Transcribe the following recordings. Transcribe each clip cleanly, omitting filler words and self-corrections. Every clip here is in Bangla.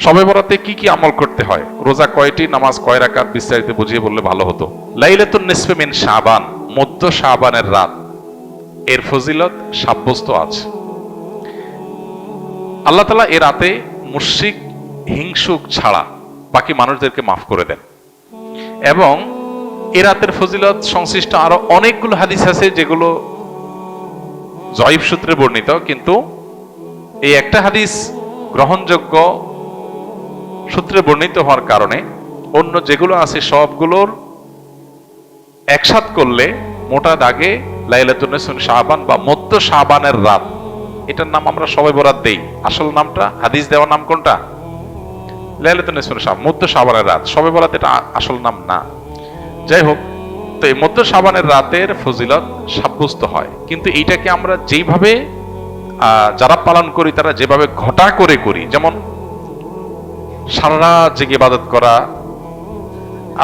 শবে বরাতে কি কি আমল করতে হয়, রোজা কয়টি, নামাজ কয় রাকাত, বিস্তারিত বুঝিয়ে বললে ভালো হতো। লাইলাতুন নিসফে মিন শাবান, মধ্য শাবানের রাত, এর ফজিলত সাব্যস্ত আছে। আল্লাহ তাআলা এ রাতে মুশরিক হিংসুক ছাড়া বাকি মানুষদেরকে মাফ করে দেন। এবং এ রাতের ফজিলত সংশ্লিষ্ট আরো অনেকগুলো হাদিস আছে যেগুলো জয়ীফ সূত্রে বর্ণিত, কিন্তু এই একটা হাদিস গ্রহণযোগ্য সূত্রে বর্ণিত হওয়ার কারণে অন্য যেগুলো আছে সবগুলোর একসাথ করলে মোটা দাগে লাইলাতুন নিসফে শাবান বা মধ্য শাবানের রাত, এটার নাম আমরা সবে বরাত দেই। আসল নামটা, হাদিস দেওয়ার নাম কোনটা? লাইলাতুন নিসফে শাবান, মধ্য শাবানের রাত। সবে বরাত এটা আসল নাম না। যাই হোক, তো এই মধ্য শাবানের রাতের ফজিলত সাব্যস্ত হয়, কিন্তু এইটাকে আমরা যেইভাবে যারা পালন করি তারা যেভাবে ঘটা করে করি, যেমন সারা রাত জেগে ইবাদত করা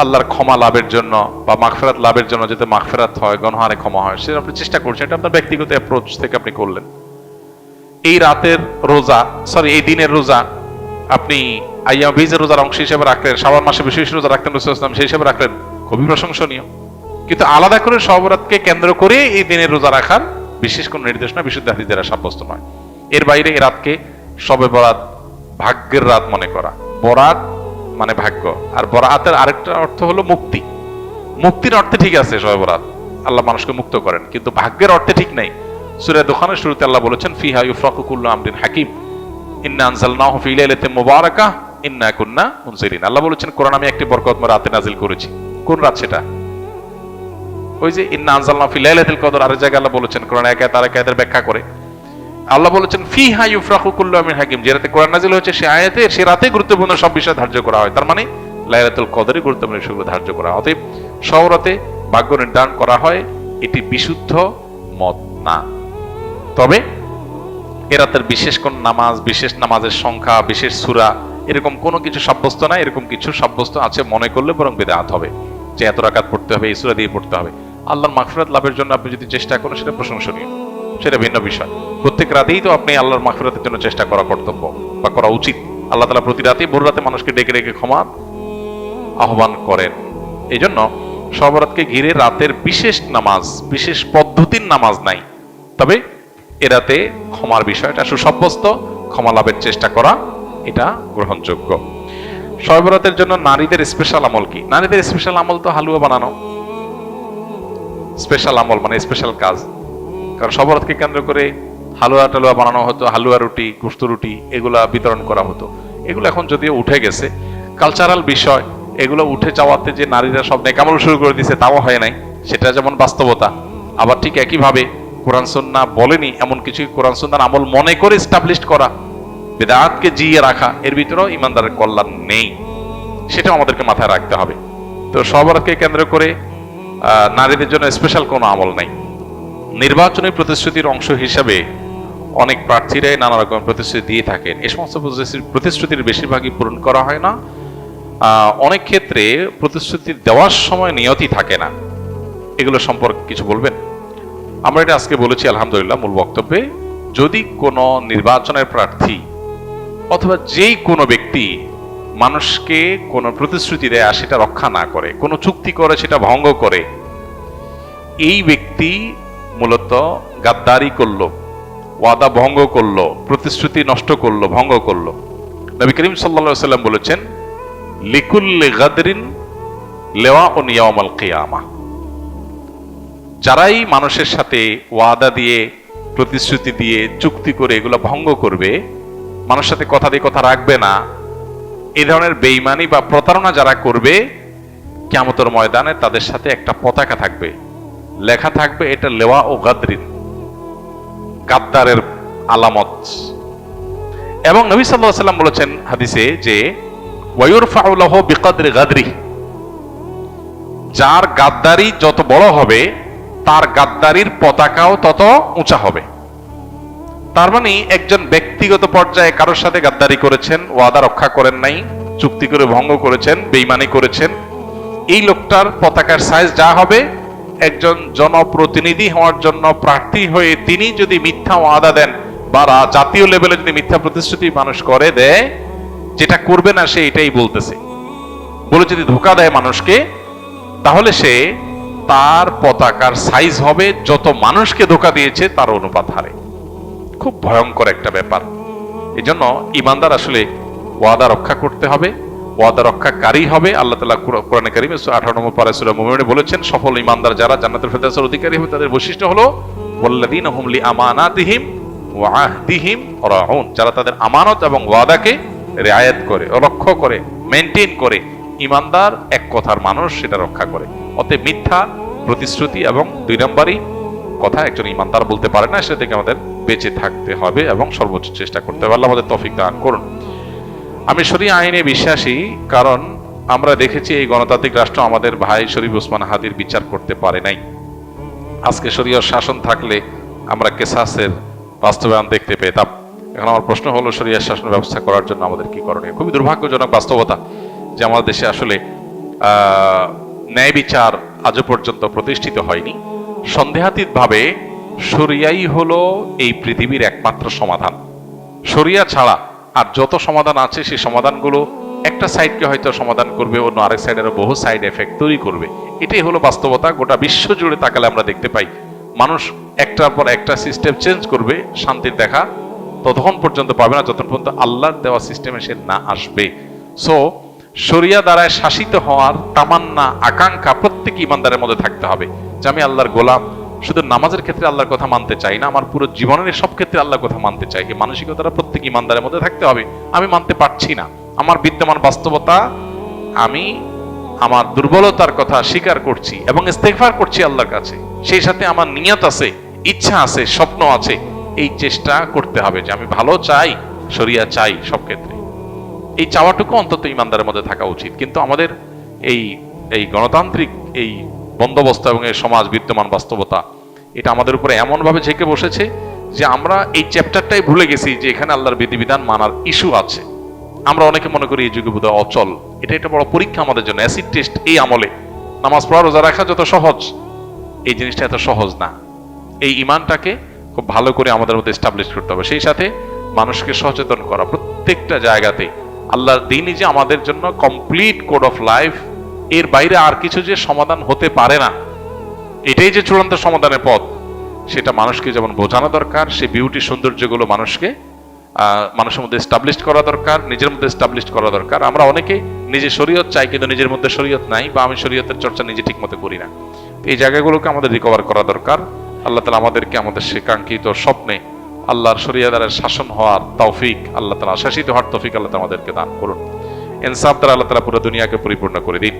আল্লাহর ক্ষমা লাভের জন্য বা মাগফিরাত লাভের জন্য, যাতে মাগফিরাত হয়, গুনাহে ক্ষমা হয়, সেটা আপনি চেষ্টা করছেন, এটা আপনার ব্যক্তিগত অ্যাপ্রোচ থেকে আপনি করলেন। এই রাতের রোজা, এই দিনের রোজা আপনি আইয়াম বীজের রোজার অংশ হিসেবে রাখলেন, শাবান মাসে বিশেষ রোজা রাখতেন রাসূলুল্লাহ সাল্লাল্লাহু আলাইহি ওয়াসাল্লাম, সেই হিসেবে রাখলেন, খুবই প্রশংসনীয়। কিন্তু আলাদা করে শবে বরাতকে কেন্দ্র করে এই দিনের রোজা রাখার বিশেষ কোন নির্দেশনা বিশুদ্ধ হাদিস দ্বারা সাব্যস্ত নয়। এর বাইরে এই রাতকে শবে বরাত ভাগ্যের রাত মনে করা। বরাত মানে ভাগ্য, আর বরাতের আরেকটা অর্থ হলো মুক্তি। মুক্তির অর্থে ঠিক আছে শবে বরাত, আল্লাহ মানুষকে মুক্ত করেন, কিন্তু ভাগ্যের অর্থে ঠিক নাই। সূরা দুখানের শুরুতে আল্লাহ বলেছেন, ফিহা ইউফরাকু কুল্লু আমরিন হাকিম ইন্না আনজালনাহু ফি লাইলাতিন মুবারাকাহ ইন্না কুন্না মুনজিরিন। আল্লাহ বলেছেন, কোরআন আমি একটি বরকতময় রাতে নাজিল করেছি। কোন রাত সেটা? ওই যে ইন্না আনজালনাহু ফি লাইলাতিল কদর। আরেক জায়গায় আল্লাহ বলেছেন, কোরআন এক আয়াত আরেক আয়াতের ব্যাখ্যা করে আল্লাহ বলেছেন, ফিহা ইউফরাকু কুল্লু আমরিন হাকিম। যে রাতে কোরআন নাজিল হয়েছে সে আয়াতে, সে রাতে গুরুত্বপূর্ণ সব বিষয় ধার্য করা হয়। তার মানে লাইলাতুল কদরে গুরুত্বপূর্ণ বিষয়গুলো ধার্য করা হয়। অতএব শবে বরাতে ভাগ্য নির্ধারণ করা হয়, এটি বিশুদ্ধ মত না। তবে এ রাতের বিশেষ কোন নামাজ, বিশেষ নামাজের সংখ্যা, বিশেষ সূরা, এরকম কোনো কিছু সাব্যস্ত না। এরকম কিছু সাব্যস্ত আছে মনে করলে বরং বিদআত হবে, যে এত রাকাত পড়তে হবে, এই সূরা দিয়ে পড়তে হবে। আল্লাহর মাগফিরাত লাভের জন্য আপনি যদি চেষ্টা করেন, সেটা প্রশংসনীয়, সেটা ভিন্ন বিষয়। প্রত্যেক রাতেই তো আপনি আল্লাহর মাগফিরাতের জন্য চেষ্টা করা কর্তব্য বা করা উচিত। আল্লাহ তাআলা প্রতি রাতেই ভোর রাতে মানুষকে ডেকে ডেকে ক্ষমা আহ্বান করেন। এই জন্য শবে বরাতকে ঘিরে রাতের বিশেষ নামাজ, বিশেষ পদ্ধতির নামাজ নাই। তবে এ রাতে ক্ষমার বিষয়টা সুসাব্যস্ত, ক্ষমা লাভের চেষ্টা করা এটা গ্রহণযোগ্য। শবে বরাতের জন্য নারীদের স্পেশাল আমল কি? নারীদের স্পেশাল আমল তো হালুয়া বানানো। স্পেশাল আমল মানে স্পেশাল কাজ, কারণ শবে বরাতকে কেন্দ্র করে হালুয়া টালুয়া বানানো হতো, হালুয়া রুটি, গোশত রুটি এগুলা বিতরণ করা হতো। এগুলো এখন যদিও উঠে গেছে, কালচারাল বিষয়, এগুলো উঠে যাওয়াতে যে নারীরা সব নেকামল শুরু করে দিয়েছে তাও হয় নাই, সেটা যেমন বাস্তবতা। আবার ঠিক একইভাবে কোরআন সুন্নাহ বলেনি এমন কিছু কোরআন সুন্নাহর আমল মনে করে এস্টাবলিশড করা, বিদআতকে জিইয়ে রাখা, এর ভিতরেও ইমানদারের কল্যাণ নেই, সেটাও আমাদেরকে মাথায় রাখতে হবে। তো শবে বরাতকে কেন্দ্র করে নারীদের জন্য স্পেশাল কোনো আমল নাই। নির্বাচনী প্রতিশ্রুতির অংশ হিসাবে অনেক প্রার্থীরাই নানা রকম প্রতিশ্রুতি দিয়ে থাকেন। এই সমস্ত প্রতিশ্রুতির বেশিরভাগই পূরণ করা হয় না। অনেক ক্ষেত্রে প্রতিশ্রুতি দেওয়ার সময় নিয়তি থাকে না। এগুলো সম্পর্কে কিছু বলবেন? আমরা এটা আজকে বলেছি আলহামদুলিল্লাহ মূল বক্তব্যে। যদি কোনো নির্বাচনের প্রার্থী অথবা যেই কোনো ব্যক্তি মানুষকে কোনো প্রতিশ্রুতি দেয় আর সেটা রক্ষা না করে, কোনো চুক্তি করে সেটা ভঙ্গ করে, এই ব্যক্তি মূলত গাদ্দারি করলো, ওয়াদা ভঙ্গ করলো, প্রতিশ্রুতি নষ্ট করলো, ভঙ্গ করলো। নবী করিম সাল্লাল্লাহু আলাইহি ওয়াসাল্লাম বলেছেন, লিকুল্লি গাদরিন লিওয়াউন ইয়াউমাল কিয়ামাহ। যারাই মানুষের সাথে ওয়াদা দিয়ে, প্রতিশ্রুতি দিয়ে, চুক্তি করে এগুলো ভঙ্গ করবে, মানুষের সাথে কথা দিয়ে কথা রাখবে না, এই ধরনের বেঈমানি বা প্রতারণা যারা করবে, কিয়ামতের ময়দানে তাদের সাথে একটা পতাকা থাকবে, লেখা থাকবে এটা লেওয়া ও গাদরিন, গাদ্দারের আলামত। এবং নবী সাল্লাল্লাহু আলাইহি ওয়াসাল্লাম বলেছেন হাদিসে যে ওয়ায়ুরফাউ লাহু বিকদরি গাদরি, যার গাদ্দারি যত বড় হবে তার গাদ্দারির পতাকাও তত উঁচা হবে। তার মানে একজন ব্যক্তিগত পর্যায়ে কারোর সাথে গাদ্দারি করেছেন, ওয়াদা রক্ষা করেন নাই, চুক্তি করে ভঙ্গ করেছেন, বেঈমানি করেছেন, এই লোকটার পতাকার সাইজ যা হবে, একজন জনপ্রতিনিধি হওয়ার জন্য প্রার্থী হয়ে তিনি যদি মিথ্যা ওয়াদা দেন বা জাতীয় লেভেলে যদি মিথ্যা প্রতিশ্রুতি মানুষ করে দেয়, যেটা করবে না সে এটাই বলতেছে, বলে যদি ধোকা দেয় মানুষকে, তাহলে সে তার পতাকার সাইজ হবে যত মানুষকে ধোকা দিয়েছে তার অনুপাত হারে। খুব ভয়ঙ্কর একটা ব্যাপার। এই জন্য ইমানদার আসলে ওয়াদা রক্ষা করতে হবে, ওয়াদা রক্ষাকারী হবে। আল্লাহ তাআলা কোরআনে কারীমে 18 নম্বর পারা সূরা মুমিনুনে বলেছেন, সফল ইমানদার যারা জান্নাতুল ফেরদাউসের অধিকারী হবে তাদের বৈশিষ্ট্য হলো ওয়াল্লাযীনা হুম লিআমানাতিহিম ওয়া আহদিহিম রাউন, যারা তাদের আমানত এবং ওয়াদাকে রিআয়াত করে, রক্ষা করে, মেইনটেইন করে। ইমানদার এক কথার মানুষ, সেটা রক্ষা করে। অতএব মিথ্যা প্রতিশ্রুতি এবং দুই নম্বরই কথা একজন ইমানদার বলতে পারে না, সেটা থেকে আমাদের বেঁচে থাকতে হবে এবং সর্বোচ্চ চেষ্টা করতে হবে। আল্লাহ আমাদের তৌফিক দান করুন। আমি শরিয়া আইনে বিশ্বাসী, কারণ আমরা দেখেছি এই গণতান্ত্রিক রাষ্ট্র আমাদের ভাই শরীফ ওসমান হাদির বিচার করতে পারে নাই। আজকে শরিয়ার শাসন থাকলে আমরা কেসাসের বাস্তবায়ন দেখতে পেতাম। এখন আমার প্রশ্ন হলো, শরিয়ার শাসন ব্যবস্থা করার জন্য আমাদের কি করণীয়? খুবই দুর্ভাগ্যজনক বাস্তবতা যে আমাদের দেশে আসলে ন্যায় বিচার আজও পর্যন্ত প্রতিষ্ঠিত হয়নি। সন্দেহাতীতভাবে শরিয়াই হলো এই পৃথিবীর একমাত্র সমাধান। শরিয়া ছাড়া আর যত সমাধান আছে সেই সমাধানগুলো একটা সাইডকে হয়তো সমাধান করবে, অন্য আরেক সাইডের বহু সাইড এফেক্ট তৈরি করবে। এটাই হলো বাস্তবতা। গোটা বিশ্ব জুড়ে তাকালে আমরা দেখতে পাই মানুষ একটার পর একটা সিস্টেম চেঞ্জ করবে, শান্তির দেখা ততক্ষণ পর্যন্ত পাবে না যতক্ষণ পর্যন্ত আল্লাহর দেওয়া সিস্টেমে সে না আসবে। সো শরিয়া দ্বারায় শাসিত হওয়ার তামান্না, আকাঙ্ক্ষা প্রত্যেক ইমানদারের মধ্যে থাকতে হবে যে আমি আল্লাহর গোলাম, শুধু নামাজের ক্ষেত্রে আল্লাহর কথা মানতে চাই না, আমার পুরো জীবনের সব ক্ষেত্রে আল্লাহর কথা মানতে চাই। এই মানসিকতাটা প্রত্যেক ইমানদারের মধ্যে থাকতে হবে। আমি মানতে পারছি না, আমার বিদ্যমান বাস্তবতা, আমি আমার দুর্বলতার কথা স্বীকার করছি এবং ইস্তেগফার করছি আল্লাহর কাছে। সেই সাথে আমার নিয়ত আছে, ইচ্ছা আছে, স্বপ্ন আছে। এই চেষ্টা করতে হবে যে আমি ভালো চাই, শরিয়া চাই সব ক্ষেত্রে। এই চাওয়াটুকু অন্তত ইমানদারের মধ্যে থাকা উচিত। কিন্তু আমাদের এই গণতান্ত্রিক এই বন্দোবস্ত এবং এই সমাজ বিদ্যমান বাস্তবতা, এটা আমাদের উপরে এমন ভাবে ঝেঁকে বসেছে যে আমরা এই চ্যাপ্টারটাই ভুলে গেছি যে এখানে আল্লাহর বিধিবিধান মানার ইস্যু আছে। আমরা অনেকে মনে করি এই যুগে বোধহয় অচল। এটা একটা বড় পরীক্ষা আমাদের জন্য, অ্যাসিড টেস্ট। এই আমলে নামাজ পড়া, রোজা রাখা যত সহজ, এই জিনিসটা এত সহজ না। এই ঈমানটাকে খুব ভালো করে আমাদের মধ্যে এস্টাবলিশ করতে হবে। সেই সাথে মানুষকে সচেতন করা প্রত্যেকটা জায়গাতে। আল্লাহর দ্বীনই যে আমাদের জন্য কমপ্লিট কোড অফ লাইফ, এর বাইরে আর কিছু যে সমাধান হতে পারে না, এটাই যে চূড়ান্ত সমাধানের পথ, সেটা মানুষকে যেমন বোঝানো দরকার। সেই বিউটি সৌন্দর্যগুলো মানুষের মধ্যে এস্টাবলিশ করা দরকার, নিজের মধ্যে এস্টাবলিশ করা দরকার। আমরা অনেকে নিজে শরীয়ত চাই কিন্তু নিজের মধ্যে শরীয়ত নাই, বা আমি শরীয়তের চর্চা নিজে ঠিক মতো করি না। এই জায়গাগুলোকে আমাদের রিকভার করা দরকার। আল্লাহ তাআলা আমাদেরকে আমাদের সে কাঙ্ক্ষিত স্বপ্নে আল্লাহর শরিয়া দ্বারা শাসন হওয়ার তৌফিক, আল্লাহ তাআলা শাসিত হওয়ার তৌফিক আল্লাহ তাআলা আমাদেরকে দান করুন। ইনসাফ দ্বারা আল্লাহ তাআলা পুরো দুনিয়াকে পরিপূর্ণ করে দিন।